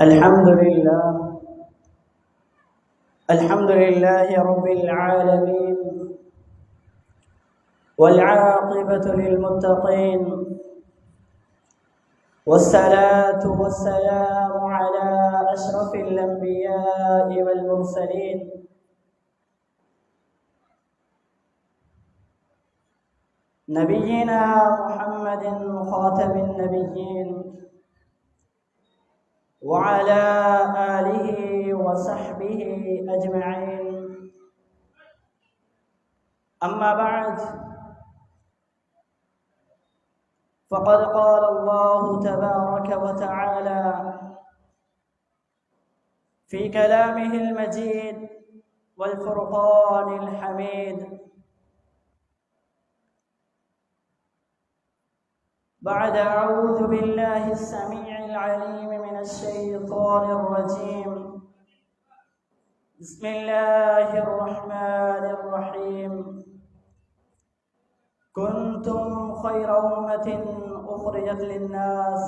अल्हम्दुलिल्लाह रब्बिल आलमीन वल आक़िबतु लिल मुत्तक़ीन वस्सलातु वस्सलामु अला अशरफिल अंबिया'i वल मुरसलीन नबिय्यिना मुहम्मदिन ख़ातमिन नबिय्यीन व अला आलिहि व सहबिहि अजमईन। अम्मा बअद फ़क़द क़ाल अल्लाहु तबारक व तआला फ़ी कलामिहिल मजीद वल फ़ुरक़ानिल हमीद बअद अऊज़ु बिल्लाहि अस्समीइल अलीम मिनश शैतानिर रजीम बिस्मिल्लाहिर रहमानिर रहीम कुंतुम खैरा उम्मतिन उखरिजत लिन्नास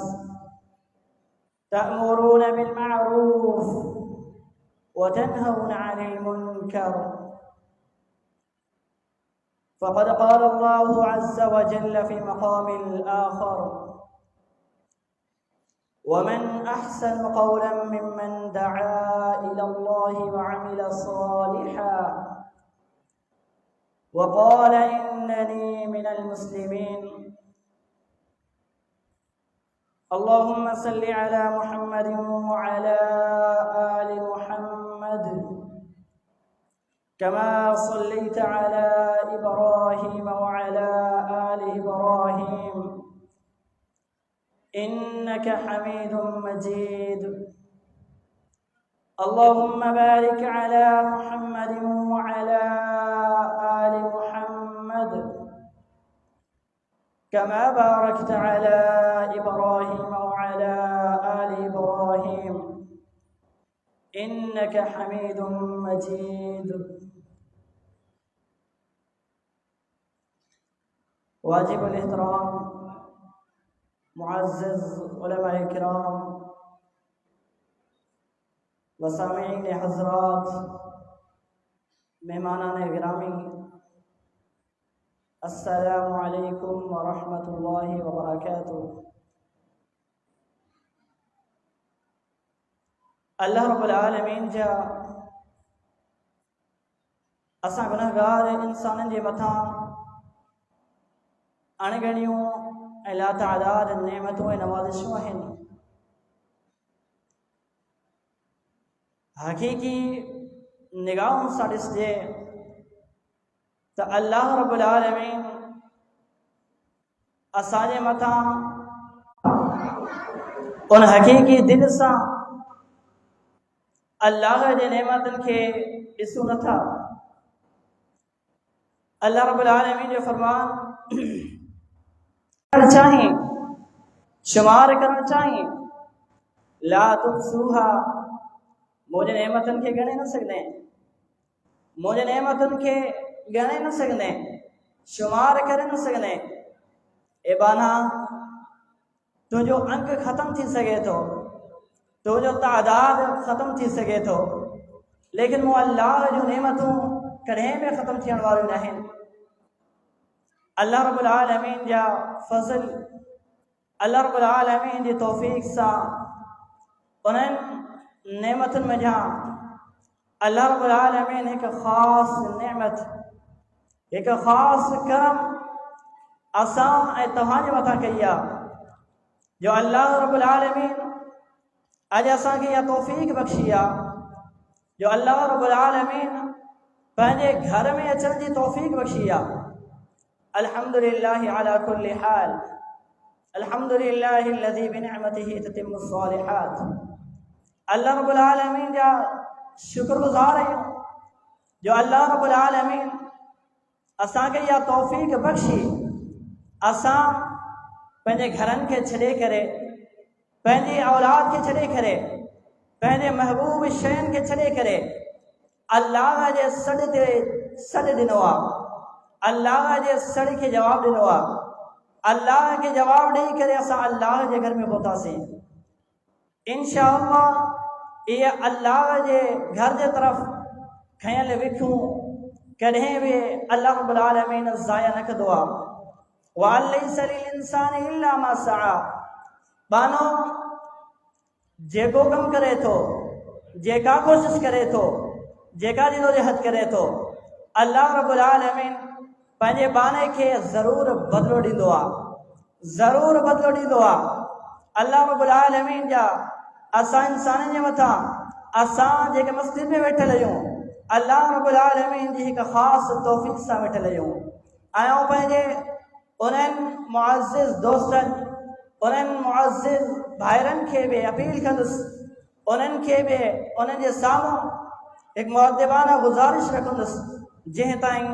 तअमुरून बिल मअरूफ व तनहौना अनिल मुनकर फ़क़द क़ाल अल्लाहु अज़्ज़ व जल्ल फ़ी मक़ामिल आख़र वमन अहसनु क़ौलन मिम्मन दअआ इलल्लाहि व अमिल सालिहन वक़ाल इन्ननी मिनल मुस्लिमीन। अल्लाहुम्मा सल्लि अला मुहम्मदिन व अला आलि मुहम्मद कमा सल्लैत अला इब्राहीम व अला आलि इब्राहीम इन्नका हमीदुम मजीद। अल्लाहुम्मा बारिक अला मुहम्मदिन व अला आलि मुहम्मद कमा बारकत अला इब्राहीम व अला आलि इब्राहीम इन्नका हमीदुम मजीद। वाजिबुल एहतराम मुअज़्ज़ज़ उलमाए किराम व सामीईन हज़रात मेहमानान गिरामी अस्सलामु अलैकुम व रहमतुल्लाहि व बरकातुहू। अल्लाह रब्बुल आलमीन जा असां गुनहगार इंसाननि जे मथां अणगणियूं ऐं लातादाद नेमतूं ऐं नवाज़िशूं आहिनि। हक़ीक़ी निगाहुनि सां ॾिसजे त अल्लाह रब्बुल आलमीन असांजे मथां उन हक़ीक़ी दिलि सां अल्लाह जे नेमतुनि खे ॾिसूं नथा। अल्लाह रब्बुल आलमीन जो फरमान चाहें शुमार करणु चाहें ला तुहसूहा मुझे नेमतुनि खे ॻणे न सघंदे, मुझे नेमतुनि खे ॻणे न सघंदे, शुमार करे न सघंदे। ए बाना तुंहिंजो अंक ख़त्म थी सघे थो, तुंहिंजो तादाद ख़त्म थी सघे थो, लेकिन मूं अल्लाह जूं नेमतूं कॾहिं बि ख़त्म थियण वारियूं न आहिनि। अल्लाह रब्बुल आलमीन जा फज़ल, अल्लाह रब्बुल आलमीन जी तौफ़ीक़ सां उन्हनि नेमतुनि में जहाँ अल्लाह रब्बुल आलमीन हिकु ख़ासि नेमत, हिकु ख़ासि करम असां ऐं तव्हांजे मथां कई आहे, जो अल्लाह रब्बुल आलमीन अॼु असांखे इहा तौफ़ीक़ बख़्शी आहे, जो अल्लाह रब्बुल आलमीन पंहिंजे घर में अचण जी तौफ़ीक़ बख़्शी आहे। अल्हम्दुलिल्लाहि अला कुल्लि हाल, अल्हम्दुलिल्लाहि अल्लज़ी बिनिअमतिही ततिम्मु स्सालिहात। अल्लाह रब्बुल आलमीन जा शुक्रगुज़ार आहियूं जो अल्लाह रब्बुल आलमीन असांखे इहा तौफ़ीक़ बख़्शी, असां पंहिंजे घरनि खे छॾे करे, पंहिंजी औलाद खे छॾे करे, पंहिंजे महबूब शयुनि खे छॾे करे अल्लाह जे सॾ ते सॾ ॾिनो आहे, अल्लाह जे सड़ के जवाब दिनो आ। अल्लाह के जवाब नहीं करे असा अल्लाह के घर में पहुंचासीं। इंशाअल्लाह ये अल्लाह जे घर जे तरफ खयल विखूं कॾहिं बि अल्लाह रब्बुल आलमीन ज़ाया न कंदो आहे। वलैसा लिल इंसानि इल्ला मा सआ, बानो जेको कम करे थो, जेका कोशिश करे थो, जेका जिदोजहद करे थो, अल्लाह रब्बुल आलमीन पंहिंजे बाने खे ज़रूर बदिलो ॾींदो आहे, ज़रूर बदिलो ॾींदो आहे। अल्लाह रब्बुल आलमीन जा असां इंसाननि जे मथां असां जेके मस्जिद में वेठल आहियूं, अल्लाह रब्बुल आलमीन जी हिकु ख़ासि तौफ़ीक़ सां वेठल आहियूं। ऐं पंहिंजे उन्हनि मुअज़्ज़िज़ दोस्तनि, उन्हनि मुअज़्ज़िज़ भाइरनि खे बि अपील कंदुसि, उन्हनि खे बि उन्हनि जे साम्हूं हिकु मुअद्दिबाना गुज़ारिश रखंदुसि, जंहिं ताईं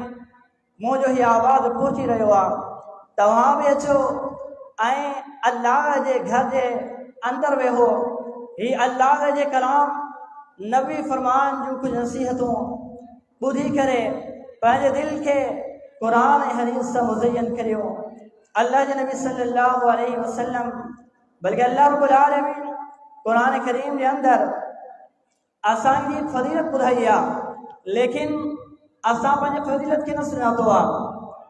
मुंहिंजो हीअ आवाज़ पहुची रहियो आहे, तव्हां बि अचो ऐं अल्लाह जे घर जे अंदरि वेहो। ही अल्लाह जे कलाम नबी फरमान जूं कुझु नसीहतूं ॿुधी करे पंहिंजे दिलि खे क़ुर ऐं हदीस सां मुज़यन करियो। अल्लाह जे नबी सल्लल्लाहु अलैहि वसल्लम, बल्कि अल्लाह रब्बुल आलमीन क़ुर करीम जे अंदरि असांजी फज़ीलत ॿुधाई आहे, लेकिन असां पंहिंजे फज़ीलत खे न सुञातो आहे।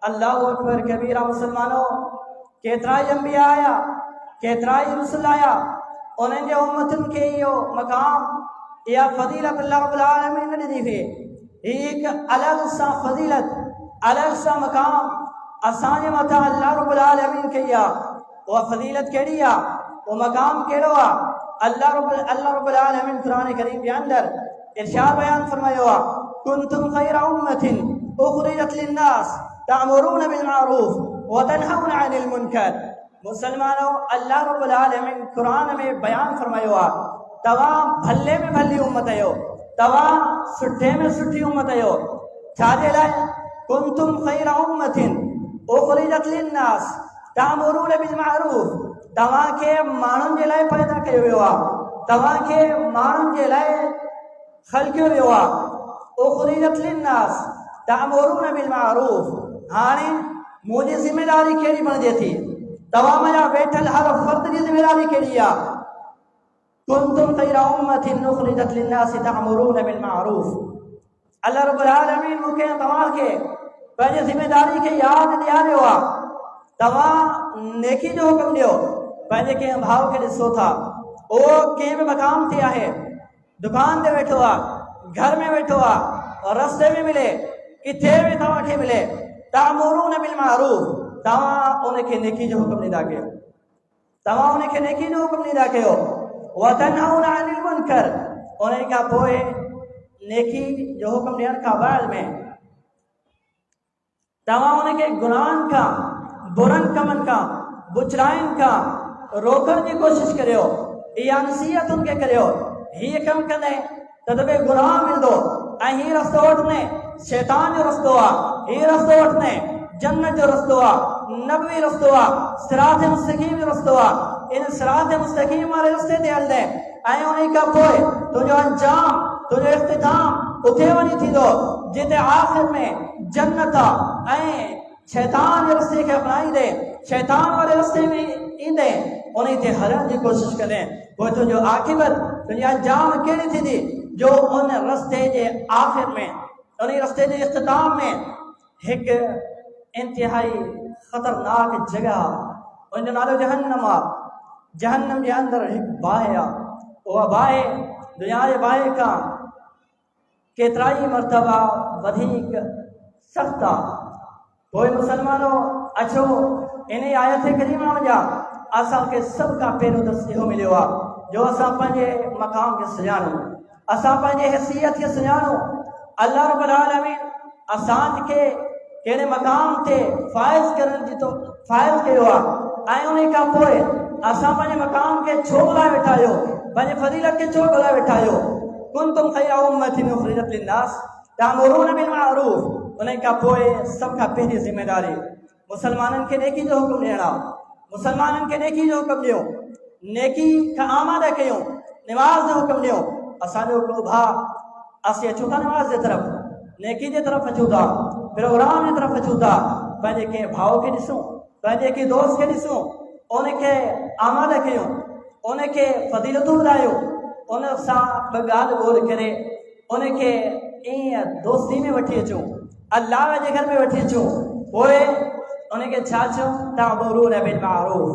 अल्लाहु अकबर कबीरा। मुसलमानो, केतिरा ई अंबिया आया, केतिरा ई रुसूल आया, उन्हनि जे उम्मतुनि खे इहो मक़ाम, इहा फज़ीलत अल्लाह रब्बुल आलमीन न ॾिनी हुई। हीअ हिकु अलॻि सां फज़ीलत, अलॻि सां मक़ाम असांजे मथां अल्लाह रब्बुल आलमीन कई आहे। उहा फज़ीलत कहिड़ी आहे, उहो मक़ाम कहिड़ो आहे? अल्लाह रब्बुल आलमीन क़ुर करीम जे अंदरि इरशाद बयान फरमायो आहे, कुंतुम खैरा उम्मतिन उखरिजत लिन्नास तअमुरून बिल मारूफ व तनहौना अनिल मुनकर। मुसलमानों, अल्लाह रब्बुल आलमीन क़ुर में बयान फरमायो आहे, तव्हां भले में भली उम्मत आहियो, तव्हां सुठे में सुठी उम्मत आहियो। छाजे लाइ? कुंतुम खैरा उम्मतिन उखरिजत लिन्नास तअमुरून बिल मारूफ, तव्हांखे माण्हुनि जे लाइ पैदा कयो वियो आहे, तव्हांखे माण्हुनि जे लाइ ख़लक़ियो वियो आहे। उखरिजत लिन्नास तअमुरून बिल मारूफ। हाणे मुंहिंजी ज़िमेदारी कहिड़ी बणिजे थी? तव्हां मुंहिंजा वेठल हर फ़र्द जी ज़िमेदारी कहिड़ी आहे? कुंतुम खैरा उम्मतिन उखरिजत लिन्नास तअमुरून बिल मारूफ। अल्लाह रब्बुल आलमीन मूंखे तव्हांखे पंहिंजी ज़िमेदारी खे यादि ॾियारियो आहे। तव्हां नेकी जो हुकुम ॾियो। पंहिंजे कंहिं भाउ खे ॾिसो था, उहो कंहिं बि मक़ाम ते आहे, दुकान ते वेठो आहे, घर में वेठो आहे, रस्ते में मिले, किथे बि तव्हांखे मिले, तअमुरून बिल मारूफ, तव्हां उनखे नेकी जो हुकुम ॾींदा कयो, तव्हां उनखे नेकी जो हुकुम ॾींदा कयो। व तनहौना अनिल मुनकर, उन खां पोइ नेकी जो हुकुम ॾियण खां बाद में तव्हां उनखे गुनाहनि खां, बुरनि कमनि खां, बुछड़ाइनि खां रोकण जी कोशिश करियो। इहा नसीहत उनखे करियो। हीअ कमु कंदे त तोखे गुनाह मिलंदो, ऐं हीअ रस्तो वठंदे शैतान जो रस्तो आहे, हीअ रस्तो वठंदे जन्नत जो रस्तो आहे, नबवी रस्तो आहे, सिरात मुस्तकीम जो रस्तो आहे। इन सिरात मुस्तकीम वारे रस्ते ते हलंदे ऐं उन खां पोइ तुंहिंजो अंजाम, तुंहिंजो इख्तिताम उते वञी थींदो जिते आख़िर में जन्नत आहे। ऐं शैतान जे रस्ते खे अपनाईंदे, शैतान वारे रस्ते में ईंदे उन ते हलण जी कोशिश कंदे, पोइ तुंहिंजो आख़िरत, तुंहिंजी अंजाम कहिड़ी थींदी? जो उन रस्ते जे आख़िर में, उन रस्ते जे इख्तिताम में हिकु इंतिहाई ख़तरनाक जगह, उनजो नालो जहन्नम आहे। जहन्नम जे अंदरि हिकु बाहि आहे, उहा बाहि दुनिया जे बाहि खां केतिरा ई मर्तबा वधीक सख़्तु आहे। पोइ मुसलमानो, अचो इन आयत करीमा जा असांखे सभ खां पहिरियों दर्स इहो मिलियो आहे जो असां पंहिंजे मक़ाम खे सुञाणूं, असां पंहिंजे हैसियत खे सुञाणूं। अल्लाह रब्बुल आलमीन असांखे कहिड़े मक़ाम ते फ़ाइज़ करण जी फ़ाइज़ कयो आहे, ऐं उन खां पोइ असां पंहिंजे मक़ाम खे छो ॻोल्हाए वेठा आहियो, पंहिंजे फज़ीलत खे छो ॻोल्हाए वेठा आहियो? कुंतुम खैरा उम्मतिन उखरिजत लिन्नास तअमुरून बिल मारूफ। उन खां पोइ सभ खां पहिरीं ज़िमेदारी मुसलमाननि खे नेकी जो हुकुम ॾियणु आहे। मुसलमाननि खे नेकी जो हुकुम ॾियो, नेकी खां आमादह कयूं, निमाज़ जो हुकुम ॾियो। असांजो हिकिड़ो भाउ, असीं अचूं था निमाज़ जे तरफ़, नेकी जे तरफ़ अचूं था, प्रोग्राम जे तरफ़ अचूं था, पंहिंजे कंहिं भाउ खे ॾिसूं, पंहिंजे कंहिं दोस्त खे ॾिसूं, उनखे आमादह कयूं, उनखे फज़ीलतूं ॿुधायो, उन सां ॿ ॻाल्हि ॿोल करे उनखे ईअं दोस्ती में वठी अचूं, अल्लाह जे घर में वठी अचूं। पोइ उनखे छा चऊं? तअमुरून बिल मारूफ।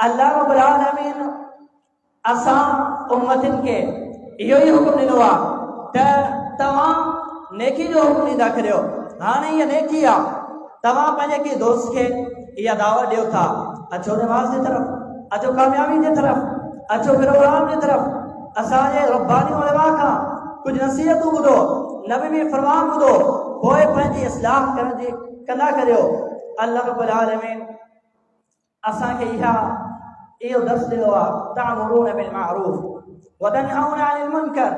अल्लाह रब्बुल आलमीन असां उम्मतिन के इहो ई हुकुम ॾिनो आहे त तव्हां नेकी जो हुकुम ॾींदा करियो। हाणे इहा नेकी आहे, तव्हां पंहिंजे कंहिं दोस्त खे इहा दावत ॾियो था, अचो नमाज़ जी तरफ़, अचो कामयाबी जी तरफ़, अचो प्रोग्राम जी तरफ़, असांजे रब्बानी उलमा खां कुझु नसीहतूं ॿुधो, नबी फरमान ॿुधो, पोइ पंहिंजी इस्लाह करण जी कंदा करियो। अल्लाह रब्बुल आलमीन असांखे इहो दर्स ॾिनो आहे, तअमुरून बिल मारूफ व तनहौन अनिल मुनकर।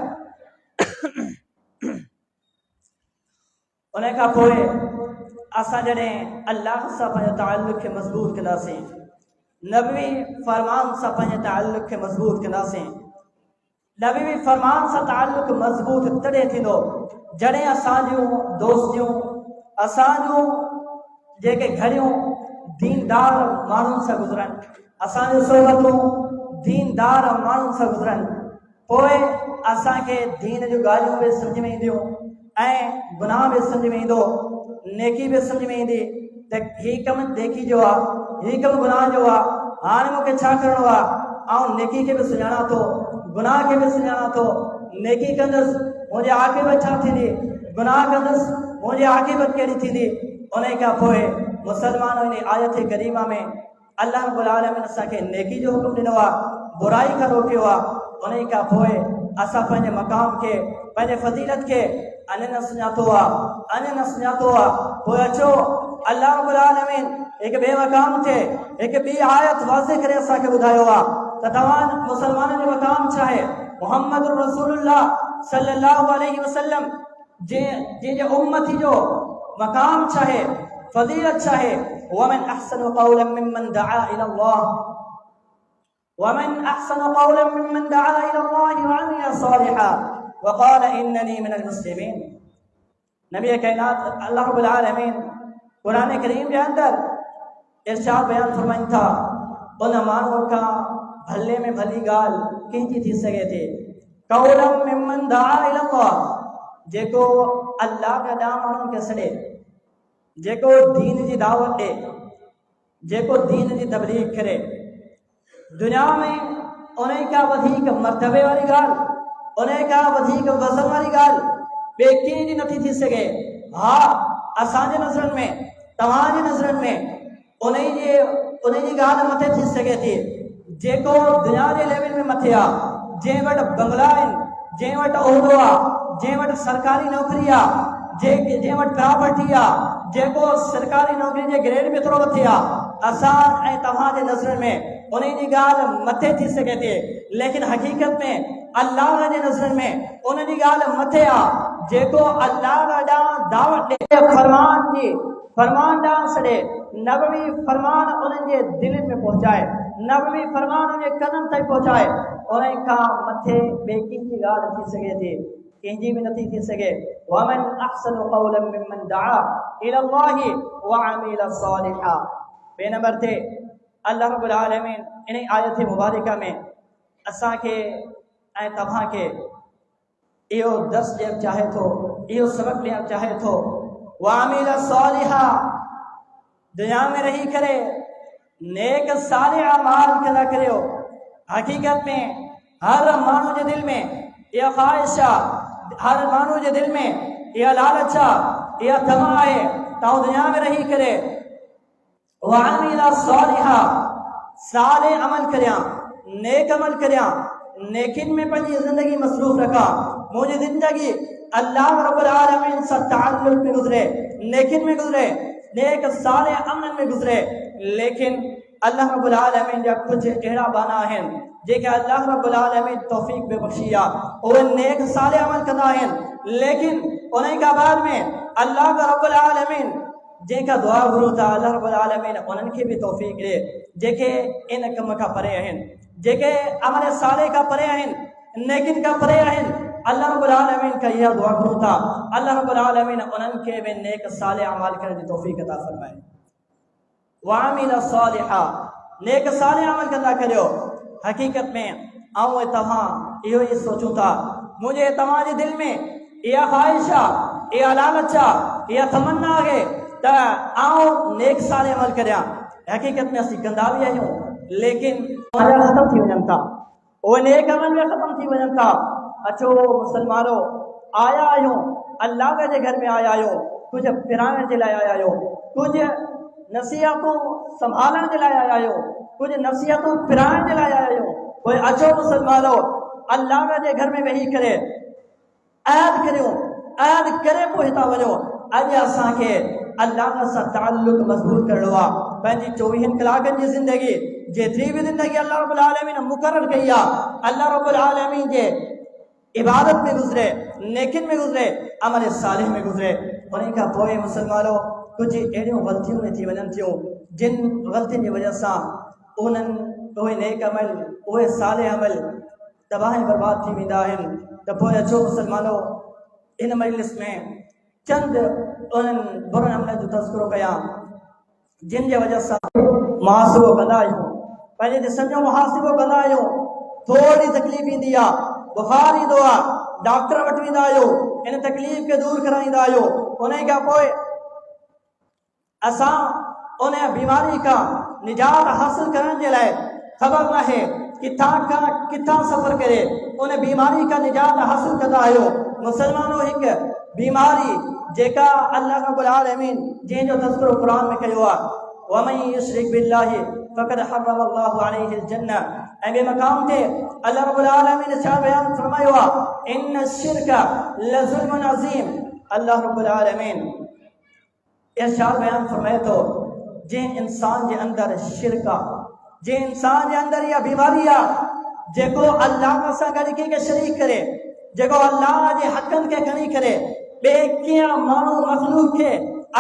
उन खां पोइ असां जॾहिं अल्लाह सां पंहिंजे ताल्लुक़ खे मज़बूत कंदासीं, नबी फरमान सां पंहिंजे ताल्लुक़ खे मज़बूत कंदासीं। नबी फरमान सां ताल्लुक़ मज़बूत तॾहिं थींदो जॾहिं असांजूं दोस्तियूं, असांजूं जेके घड़ियूं दीनदार माण्हुनि सां गुज़रनि, असांजूं सोहबतूं दीनदार माण्हुनि सां गुज़रनि। पोइ असांखे दीन जूं ॻाल्हियूं बि सम्झ में ईंदियूं ऐं गुनाह बि सम्झ में ईंदो, नेकी बि सम्झ में ईंदी त हीउ कमु नेकी जो आहे, हीउ कमु गुनाह जो आहे, हाणे मूंखे छा करिणो आहे। ऐं नेकी खे बि सुञाणा थो, गुनाह खे बि सुञाणा थो। नेकी कंदुसि मुंहिंजी आक़िबत छा थींदी, गुनाह कंदुसि मुंहिंजी आक़िबत कहिड़ी थींदी। उन खां पोइ मुसलमान इन आयत करीमा में अल्लाह रब्बुल आलमीन असांखे नेकी जो हुकुम ॾिनो आहे, बुराई खां रोकियो आहे। उन खां पोइ असां पंहिंजे मक़ाम खे, पंहिंजे फज़ीलत खे अञा न सुञातो आहे, अञा न सुञातो आहे। पोइ अचो अल्लाह रब्बुल आलमीन हिकु ॿिए मक़ाम ते हिकु ॿी आयत वाज़े करे असांखे ॿुधायो आहे त तव्हां मुसलमाननि जो मक़ाम छा आहे। मुहम्मद रसूलुल्लाह सल्लल्लाहु अलैहि वसल्लम जे उम्मती जो मक़ाम छा आहे, फज़ीलत छा आहे। वमन अहसनु क़ौलन मिम्मन दआ इलल्लाह वमन अहसनु क़ौलन मिम्मन दआ इलल्लाह व अमिल सालिहान व क़ाल इन्ननी मिनल मुस्लिमीन। नबी कायनात अल्लाह रब्बुल आलमीन कुरान करीम के अंदर इरशाद बयान फरमाइन था, उन माण्हू खां भले में भली ॻाल्हि कंहिंजी थी सघे थी, क़ौलन मिम्मन दआ इलल्लाह, जेको अल्लाह के ॾांहुं माण्हुनि खे सॾे, जेको दीन जी दावत ॾे, जेको दीन जी तबलीग करे। दुनिया में उन खां वधीक मर्तबे वारी ॻाल्हि, उन खां वधीक वज़न वारी ॻाल्हि ॿिए कंहिंजी नथी थी सघे। हा, असांजे नज़रनि में, तव्हांजी नज़रनि में उन जी ॻाल्हि मथे थी सघे थी जेको दुनिया जे लेवल में मथे आहे, जंहिं वटि बंगला आहिनि, जंहिं वटि उहिदो आहे, जंहिं वटि सरकारी नौकरी आहे, जंहिं वटि प्रॉपर्टी आहे, जेको सरकारी नौकरी जे ग्रेड में थोरो मथे आहे। असां ऐं तव्हांजे नज़रनि में उन जी ॻाल्हि मथे थी सघे थी, लेकिन हक़ीक़त में अल्लाह जे नज़रनि में उन जी ॻाल्हि मथे आहे जेको अल्लाह ॾांहुं दावत ॾे, फरमान ॾांहुं सॾे, नबवी फरमान उन्हनि जे दिलनि में पहुचाए, नबवी फरमान उन जे कदम ताईं पहुचाए। उन खां मथे ॿिए कंहिंजी ॻाल्हि थी सघे थी, कंहिंजी बि नथी थी सघे। वमन अहसनु क़ौलन मिम्मन दआ इलल्लाहि व अमिल सालिहा। ॿिए नंबर ते अल्लाह रब्बुल आलमीन इन आयत मुबारका में असांखे ऐं तव्हांखे इहो दर्स ॾियणु चाहे थो, इहो सबक़ ॾियणु चाहे थो। व अमिल सालिहा, दुनिया में रही करे नेक सालिह अमाल कंदा करियो। हक़ीक़त में हर माण्हू जे दिल में इहा ख़्वाहिश आहे, हर माण्हू जे दिल में इहा लालच आहे, इहा तमा आहे त दुनिया में रही करे वामिला सालिहा, सालिह अमल करियां, नेक अमल करियां, नेकिन में पंहिंजी ज़िंदगी मसरूफ़ रखां। मुंहिंजी ज़िंदगी अल्लाह रब्बुल आलमीन सां ताल्लुक़ में गुज़रे, नेकिन में गुज़रे, नेक सालिह अमल में गुज़रे। लेकिन अल्लाह रब्बुल आलमीन जा कुछ अहिड़ा बाना आहिनि जेके अल्लाह रब्बुल आलमीन तौफ़ीक़ बि बख़्शी आहे, उहे नेक सालिह अमल कंदा आहिनि, लेकिन उन खां बाद में अल्लाह रब्बुल आलमीन जंहिंखां दुआ घुरूं था, अल्लाह रब्बुल आलमीन उन्हनि खे बि तौफ़ीक़ ॾे जेके इन कम खां परे आहिनि, जेके अमल सालिह खां परे आहिनि, नेकिन खां परे आहिनि। अल्लाह रब्बुल आलमीन खां इहा दुआ घुरूं था, अल्लाह रब्बुल आलमीन उन्हनि खे बि नेक सालिह अमाल करण जी तौफ़ीक़ अता फ़रमाए। वामिल सालिहा, नेक साले अमल कंदा करियो। हकीकत में आऊं तव्हां इहो ई सोचूं था, मुझे तव्हां जे दिल में इहा ख्वाहिश आहे, इहा लालच आहे, इहा तमन्ना आहे त आऊं नेक साले अमल करियां। हकीकत में असीं कंदा बि आहियूं, लेकिन ख़त्म थी वञनि था, उहे नेक अमल में ख़त्म थी वञनि था। अचो मुसलमानो, आया आहियूं अल्लाह जे घर में, आया आहियूं कुछ फिराइण जे लाइ, आया आहियूं कुछ नसीहतूं संभालण जे लाइ, आया आहियूं कुछ नसीहतूं फिराइण जे लाइ, आया आहियूं। पोइ अचो मुसलमानो, अल्लाह जे घर में वेही करे ऐद करियूं, ऐद करे पोइ हितां वञो। अॼु असांखे अल्लाह सां ताल्लुक मज़बूत करिणो आहे। पंहिंजी 24 कलाकनि जी ज़िंदगी, जेतिरी बि ज़िंदगी अल्लाह रब्बुल आलमीन मुक़ररु कई आहे, अल्लाह रब्बुल आलमीन जे इबादत में गुज़रे, नेकिन में गुज़रे, अमल सालिह में गुज़रे। उन खां पोइ मुसलमानो, कुछ अहिड़ियूं ग़लतियूं में थी वञनि थियूं जिन ग़लतियुनि जी वजह सां उहे नेक अमल, उहे सालिह अमल तबाह बर्बाद थी वेंदा आहिनि। त पोइ अचो मुसलमानो, इन मजलिस में चंद उन्हनि बुरनि अमलनि जो तज़किरो कयां जिन जे वजह सां मुहासिबो कंदा आहियूं, पंहिंजे जिस्म जो मुहासिबो कंदा आहियूं। थोरी तकलीफ़ ईंदी आहे, बुखार ईंदो आहे, डॉक्टर वटि वेंदा आहियूं, इन तकलीफ़ खे दूर कराईंदा आहियूं। उन खां पोइ असां उन बीमारी खां निजात हासिल करण जे लाइ ख़बर नाहे किथां खां किथां सफ़र करे उन बीमारी खां निजात हासिल कंदा आहियूं। मुसलमानो, हिकु बीमारी जेका अल्लाह रब्बुल आलमीन जंहिंजो तज़किरो क़ुरान में कयो आहे, वमन युशरिक बिल्लाहि फ़क़द हर्रमल्लाहु अलैहिल जन्नह। ऐं ॿिए मक़ाम ते अल्लाह रब्बुल आलमीन छा बयान फरमायो आहे, इन्न शिरक लज़ुल्मुन अज़ीम। अल्लाह रब्बुल आलमीन इरशाद बयान फरमाए थो, जंहिं इंसान जे अंदरि शिरक आहे, जंहिं इंसान जे अंदरि इहा बीमारी आहे, जेको अल्लाह सां गॾु कंहिंखे शरीक करे, जेको अल्लाह जे हक़नि खे खणी करे ॿिए कीअं माण्हू मख़लूक खे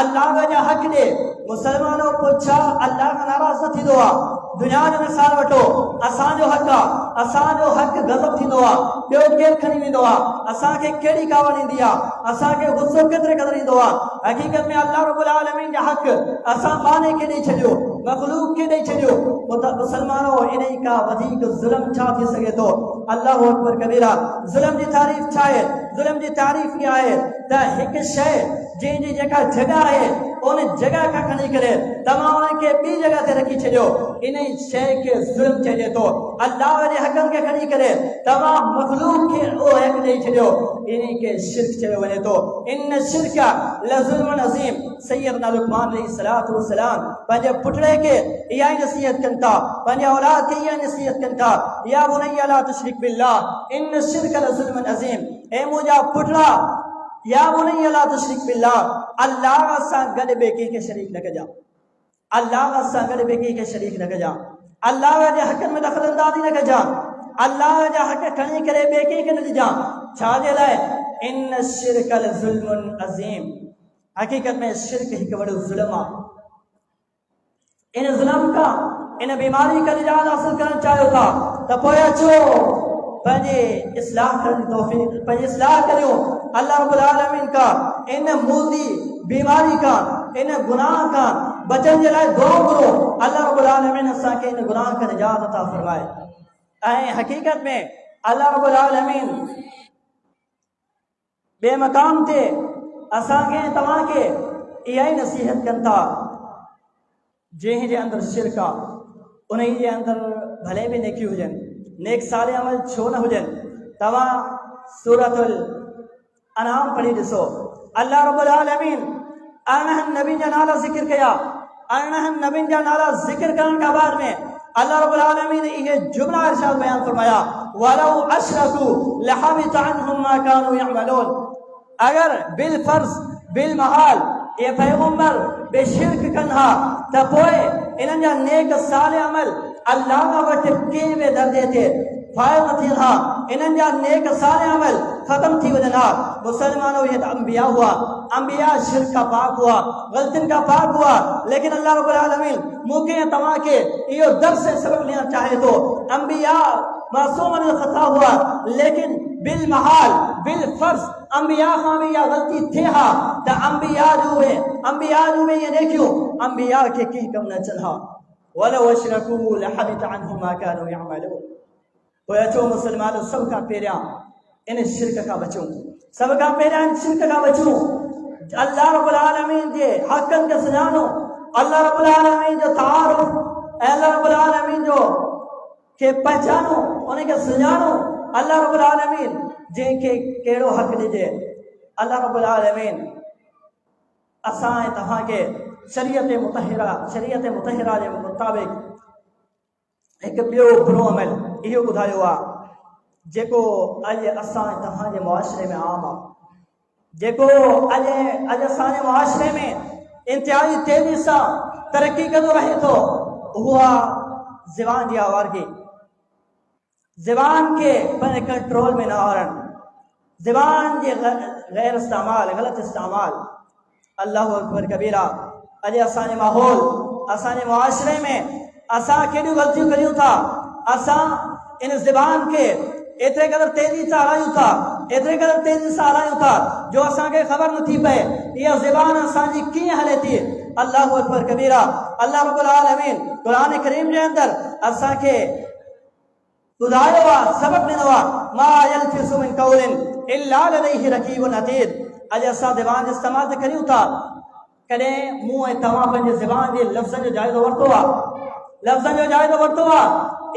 अल्लाह जा हक़ ॾे। मुसलमानो, पोइ छा अल्लाह खां नाराज़ न थींदो आहे? दुनिया जो मिसाल वठो, असांजो हक़ आहे, असांजो हक़ गज़ब थींदो आहे, ॿियो केरु खणी वेंदो आहे, असांखे कहिड़ी कावड़ ईंदी आहे, असांखे गुस्सो केतिरे क़दुरु ईंदो आहे। हक़ीक़त में अल्लाह रब्बुल आलमीन जा हक़ असां माने खे ॾेई छॾियो, मख़लूक खे ॾेई छॾियो। मुसलमानो, इन खां वधीक ज़ुल्म छा थी सघे थो? अल्लाहु अकबर कबीरा। ज़ुल्म जी तारीफ़ छा आहे? ज़ुल्म जी तारीफ़ इहा आहे त हिकु शइ जंहिंजी जेका जॻह आहे, उन जॻह खां खणी करे तव्हां उनखे ॿी जॻह ते रखी छॾियो, इन शइ खे ज़ुल्म चइजे थो। अल्लाह जे हक़नि खे खणी करे तव्हां मख़लूक खे उहो हक़ ॾेई छॾियो, इन खे शिरक चयो वञे थो। इन शिरक लज़ुल्मुन अज़ीम। सैयदना लुक़मान अलैहिस्सलातु वस्सलाम पंहिंजे पुटड़े खे इहा ई नसीहत कनि था, पंहिंजे औलाद खे इहा नसीहत कनि था, या बुनय्या ला तुशरिक बिल्लाह इन शिरक लज़ुल्मुन अज़ीम। ए मुंहिंजा पुटड़ा, या बुनय्या ला तुशरिक बिल्लाह, अल्लाह सां गॾु ॿिए कंहिंखे शरीक न कजां, अल्लाह सां गॾु ॿिए कंहिंखे शरीक न कजां, अल्लाह जे हक़नि में दख़ल अंदाज़ी न कजां, अल्लाह जा हक़ खणी करे ॿिए कंहिंखे न ॾिजां। छाजे लाइ? इन शिरक लज़ुल्मुन अज़ीम। हक़ीक़त में शिरक हिकु वॾो ज़ुल्म आहे। इन ज़ुल्म खां, इन बीमारी खां निजात हासिल करणु चाहियो था त पोइ अचो पंहिंजे इस्लाह करण जी तौफ़ीक़, पंहिंजी इस्लाह करियो। अल्लाह रब्बुल आलमीन का इन मुदी बीमारी का, इन गुनाह का बचण जे लाइ दुआ करो। अल्लाह रब्बुल आलमीन असांखे इन गुनाह खां निजात अता फरमाए। ऐं हक़ीक़त में अल्लाह रब्बुल आलमीन ॿिए मक़ाम ते असांखे तव्हांखे इहा ई नसीहत कनि था, जंहिंजे अंदरि शिरक आहे, उन जे अंदरि भले बि नेकी हुजनि, नेक साले अमल छो न हुजनि। तव्हां सूरतुल अनाम पढ़ी ॾिसो, अल्लाह रब्बुल आलमीन 18 नबी जा नाला ज़िक्र कया। 18 नबीन जा नाला ज़िक्र करण खां बाद में अल्लाह रब्बुल आलमीन इहे जुमला इरशाद बयान फरमाया, वलौ अशरकू लहबित अन्हुम मा कानू यअमलून। अगर बिल फर्ज बिल महाल ये पैगंबर बेशिरक कनि हा त पोइ इन्हनि जा नेक साले अमल अल्लाह वटि कंहिं बि दर्जे ते फ़ाइद न थियनि हा, इन्हनि जा नेक साले अमल ख़त्म थी वञनि हा। मुसलमानों, ये तो अंबिया हुआ, अंबिया शिरक का पाक हुआ, गलतियों का पाक हुआ, लेकिन अल्लाह रब्बुल आलमीन मूंखे तव्हां खे इहो दर्स से सबक ॾियणु चाहे थो। अंबिया मासूम ख़ता हुआ, लेकिन बिल महाल बिल फर्ज अंबिया खां बि इहा ग़लती थिए हा त अंबिया जो ये देखियो, अंबिया खे कंहिं कमु न अचनि हा। वलौ अशरकू लहबित अन्हुम मा कानू यअमलून। पोइ अचो मुस्लमानो सब खां पहिरियां इन शिरक खां बचूं, सब खां पहिरियां इन शिरक खां बचूं। अल्लाह रब्बुल आलमीन जे हक़नि खे सुञाणो, अल्लाह रब्बुल आलमीन जो तारुफ़ ऐं अल्लाह रब्बुल आलमीन जो के पहचानो, उनखे सुञाणो। अल्लाह रब्बुल आलमीन जंहिंखे कहिड़ो हक़ ॾिजे। अल्लाह रब्बुल आलमीन असां ऐं तव्हांखे शरीयत मुतहिरा जे मुताबिक़ हिकु ॿियो बुरो अमल इहो ॿुधायो आहे जेको अॼु असां ऐं तव्हांजे मुआशरे में आम आहे, जेको अॼु असांजे मुआशरे में इंतिहाई तेज़ी सां तरक़ी कंदो रहे थो। उहो आहे ज़बान जी आवारगी, ज़बान खे पंहिंजे कंट्रोल में न आणणु, ज़बान जे गैर इस्तेमाल, ग़लति इस्तेमाल। अल्लाहु अकबर कबीरा। अॼु असांजे माहौल, असांजे मुआशरे में असां केॾियूं ग़लतियूं करियूं था। असां इन ज़बान खे एतिरे क़दर तेज़ी सां हलायूं था, एतिरे क़दर तेज़ी सां हलायूं था जो असांखे ख़बर नथी पए इहा ज़बान असांजी कीअं हले थी। अल्लाहु अकबर कबीरा। अल्लाह रब्बुल आलमीन क़ुरान करीम जे अंदरि असांखे ॿुधायो आहे, सबक़ ॾिनो आहे, मा यल्फिज़ु मिन क़ौलिन इल्ला लदैहि रक़ीबुन अतीद। अॼु असां ज़बान जो इस्तेमालु त करियूं था, कॾहिं मूं ऐं तव्हां पंहिंजे ज़बान जे लफ़्ज़नि जो जाइज़ो वरितो आहे? लफ़्ज़नि जो जाइज़ो वरितो आहे?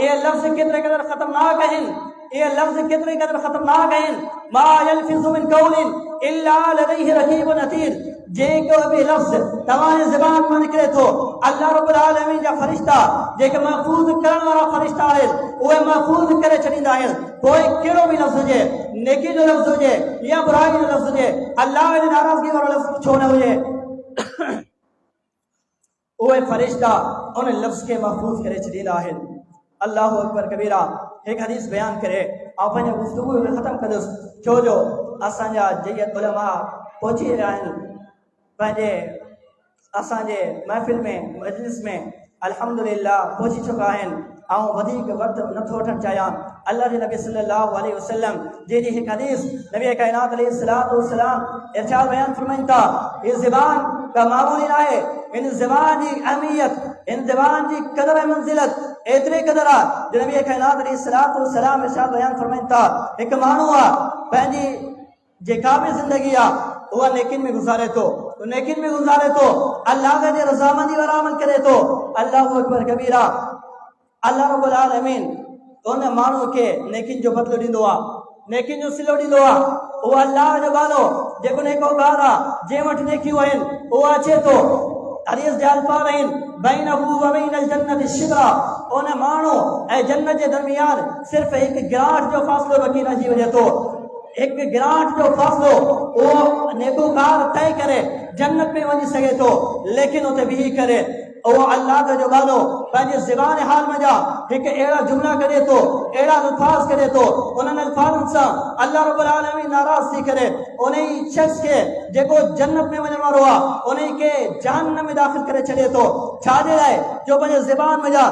इहे लफ़्ज़ केतिरे क़दर ख़तरनाक आहिनि, इहे लफ़्ज़ केतिरे क़दर ख़तरनाक आहिनि। मा यल्फिज़ु मिन क़ौलिन इल्ला लदैहि रक़ीबुन अतीद। जेको बि लफ़्ज़ तव्हांजे ज़बान मां निकिरे थो, अल्लाह रब्बुल आलमीन जा फ़रिश्ता जेके महफ़ूज़ करण वारा फ़रिश्ता आहिनि, उहे महफ़ूज़ करे छॾींदा आहिनि। पोइ कहिड़ो बि लफ़्ज़ हुजे, नेकी जो लफ़्ज़ हुजे या बुराई जो लफ़्ज़ हुजे, अल्लाह जी नाराज़गी वारो लफ़्ज़ छो न हुजे, उहे फ़रिश्ता उन लफ़्ज़ खे महफ़ूज़ करे छॾींदा आहिनि। अल्लाहु अकबर कबीरा। हिकु हदीस बयानु करे ऐं पंहिंजे गुफ़्तगू खे ख़तमु कंदुसि, छो जो असांजा जय्यद उलमा पहुची रहिया आहिनि पंहिंजे असांजे महफ़िल में, मजलिस में अल्हम्दुलिल्लाह पहुची चुका आहिनि। ऐं वधीक वक़्तु नथो वठणु चाहियां। अल्लाह जे नबी सल्लल्लाहु अलैहि वसल्लम जंहिंजी हिकु हदीस नबी काइनात अलैहिस्सलातु वस्सलाम इरशाद बयान फरमाइनि था, हीअ ज़बान का मामूली न आहे, इन ज़बान जी अहमियत, इन ज़बान जी क़दर ऐं मंज़िलत एतिरे क़दर आहे जो नबी काइनात अलैहिस्सलातु वस्सलाम इरशाद बयान फरमाइनि था, हिकु माण्हू आहे पंहिंजी जेका बि ज़िंदगी आहे उहा नेकिन में गुज़ारे थो, नेकिन में गुज़ारे थो, अल्लाह जे रज़ामंदी वारा अमल करे थो। अल्लाहु अकबर कबीरा। अल्लाह रब्बुल आलमीन उन माण्हू खे नेकिन जो बदिलो ॾींदो आहे, नेकिन जो सिलो ॾींदो आहे। उहो अल्लाह जो बालो जेको नेकोकार आहे, जंहिं वटि नेकियूं आहिनि, उहो अचे थो। हदीस जा अल्फाज़ आहिनि, बैनहू व बैनल जन्नति शिबरा। उन माण्हू ऐं जन्नत जे दरमियान सिर्फ़ु हिकु गिराट जो फ़ासिलो बाक़ी रहिजी वञे थो। हिकु गिराट जो फ़ासिलो उहो नेकोकार तय करे जन्नत में वञी सघे थो, लेकिन उते बीही करे उहो अल्लाह जो बालो पंहिंजे ज़बान हाल में जा हिकु अहिड़ा जुमिला करे थो, अहिड़ा अल्फाज़ करे थो, उन्हनि अल्फाज़नि सां अल्लाह रब्बुल आलमीन नाराज़ थी करे उन शख़्स खे जेको जन्नत में वञण वारो आहे, उन खे जहन्नम में दाख़िल करे छॾे थो। छाजे लाइ? जो पंहिंजे ज़बान में जा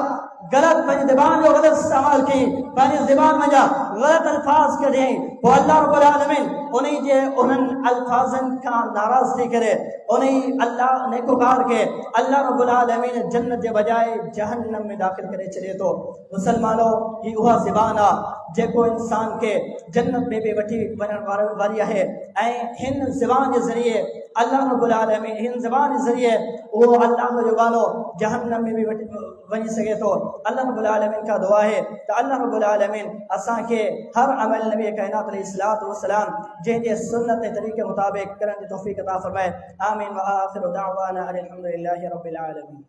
गलत, पंहिंजी ज़बान जो गलत इस्तेमाल कई, पंहिंजी ज़बान में जा गलत अल्फाज़ कढियईं। पोइ अल्लाह रब्बुल आलमीन उन्हनि अल्फाज़नि खां नाराज़ थी करे उन अल्लाह नेकोकार के अल्लाह रब्बुल आलमीन जन्नत जे बजाय जहन्नम में दाख़िल करे छॾे थो। मुसलमानो, ही उहा ज़बान आहे जेको इंसान के जन्नत में भी वठी वञण वारी आहे। ऐं हिन ज़बान जे ज़रिए अल्लाह रब्बुल आलमीन, हिन ज़बान जे ज़रिए उहो अल्लाह जो गानो जहन्नम में भी वञी सघे थो। अल्लाह रब्बुल आलमीन का दुआ है त अल्लाह रब्बुल आलमीन असांखे हर अमल नबी काइनात अलैहिस्सलातु वस्सलाम जंहिंजे सुन्नत तरीक़े मुताबिक़ करण जी तौफ़ीक़ अता फ़रमाए। आमीन व आख़िरु दाअवाना अनिल हम्दुलिल्लाहि रब्बिल आलमीन।